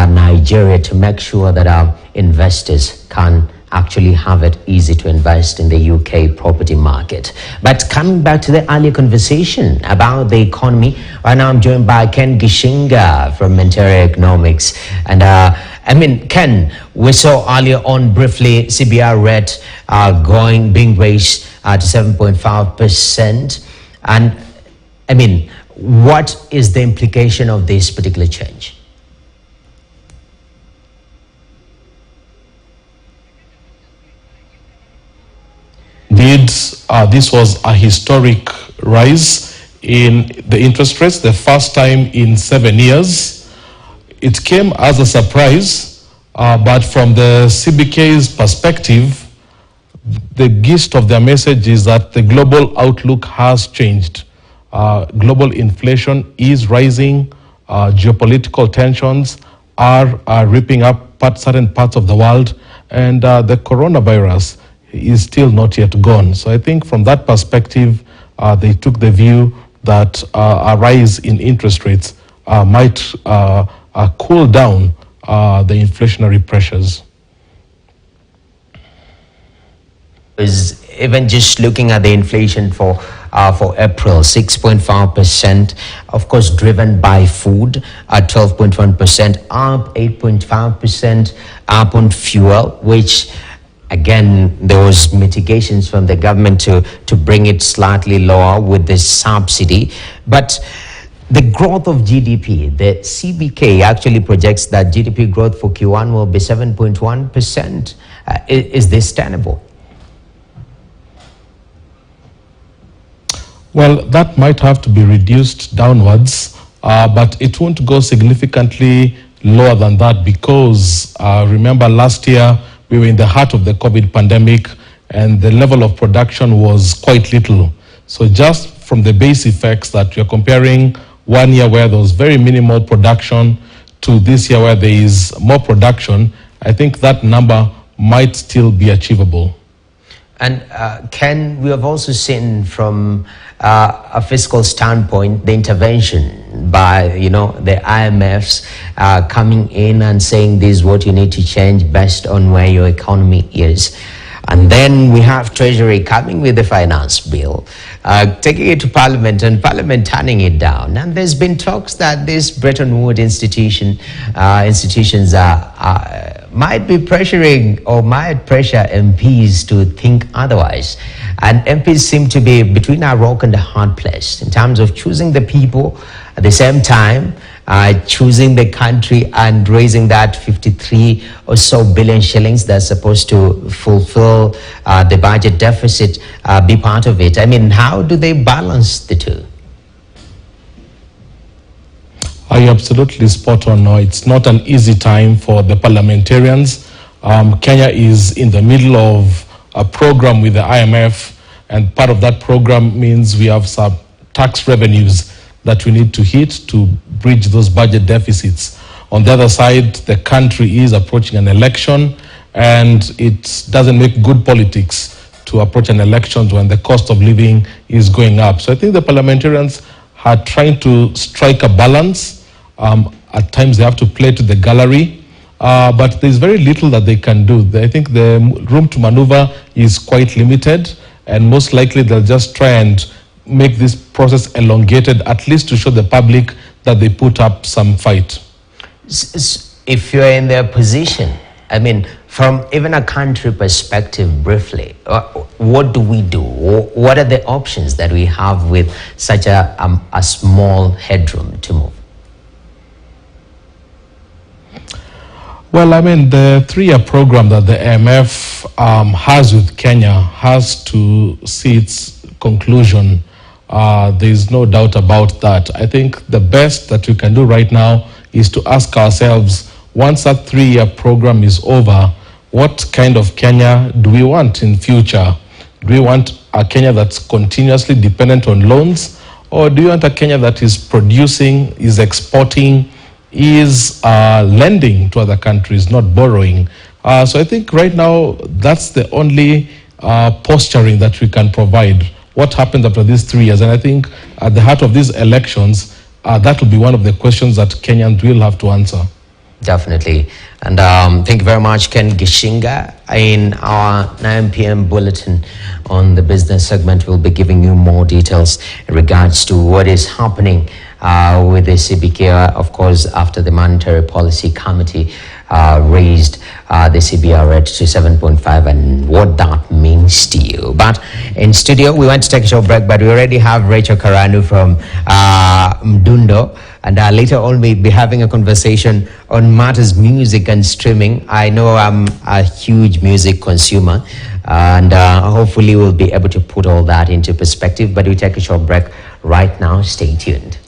Nigeria to make sure that our investors can actually have it easy to invest in the UK property market. But coming back to the earlier conversation about the economy, right now I'm joined by Ken Gishinga from Mentoria Economics. And Ken, we saw earlier on briefly CBR rate being raised to 7.5%. And what is the implication of this particular change? Indeed, this was a historic rise in the interest rates, the first time in 7 years. It came as a surprise, but from the CBK's perspective, the gist of their message is that the global outlook has changed. Global inflation is rising, geopolitical tensions are ripping up certain parts of the world, and the coronavirus is still not yet gone. So I think from that perspective, they took the view that a rise in interest rates might cool down the inflationary pressures. Is even just looking at the inflation for April, 6.5%, of course driven by food at 12.1%, up 8.5% up on fuel, which again, there was mitigations from the government to bring it slightly lower with this subsidy. But the growth of GDP, the CBK actually projects that GDP growth for Q1 will be 7.1%. Is this tenable? Well, that might have to be reduced downwards, but it won't go significantly lower than that because remember last year, we were in the heart of the COVID pandemic and the level of production was quite little. So just from the base effects that you're comparing 1 year where there was very minimal production to this year where there is more production, I think that number might still be achievable. And Ken, we have also seen from a fiscal standpoint, the intervention by, the IMFs coming in and saying this is what you need to change based on where your economy is. And then we have Treasury coming with the finance bill, taking it to Parliament and Parliament turning it down. And there's been talks that this Bretton Woods institutions might be pressuring or might pressure MPs to think otherwise. And MPs seem to be between a rock and a hard place in terms of choosing the people at the same time, choosing the country and raising that 53 or so billion shillings that's supposed to fulfill the budget deficit, be part of it. How do they balance the two? Are you absolutely spot on? No, it's not an easy time for the parliamentarians. Kenya is in the middle of a program with the IMF, and part of that program means we have some tax revenues that we need to hit to bridge those budget deficits. On the other side, the country is approaching an election, and it doesn't make good politics to approach an election when the cost of living is going up. So I think the parliamentarians are trying to strike a balance. At times they have to play to the gallery, but there's very little that they can do. I think the room to maneuver is quite limited, and most likely they'll just try and make this process elongated, at least to show the public that they put up some fight. If you're in their position, from even a country perspective, briefly, what do we do? What are the options that we have with such a small headroom to move? Well, the 3-year program that the IMF has with Kenya has to see its conclusion. There's no doubt about that. I think the best that we can do right now is to ask ourselves, once that 3-year program is over, what kind of Kenya do we want in future? Do we want a Kenya that's continuously dependent on loans, or do you want a Kenya that is producing, is exporting, is lending to other countries, not borrowing? So I think right now that's the only posturing that we can provide. What happens after these 3 years? And I think at the heart of these elections, that will be one of the questions that Kenyans will have to answer. Definitely. And thank you very much, Ken Gishinga. In our 9 p.m. bulletin on the business segment, we'll be giving you more details in regards to what is happening with the CBK, of course, after the Monetary Policy Committee raised the CBR rate to 7.5 and what that means to you. But in studio, we went to take a short break, but we already have Rachel Karanu from Mdundo. And later on, we'll be having a conversation on matters music and streaming. I know I'm a huge music consumer, and hopefully we'll be able to put all that into perspective. But we take a short break right now. Stay tuned.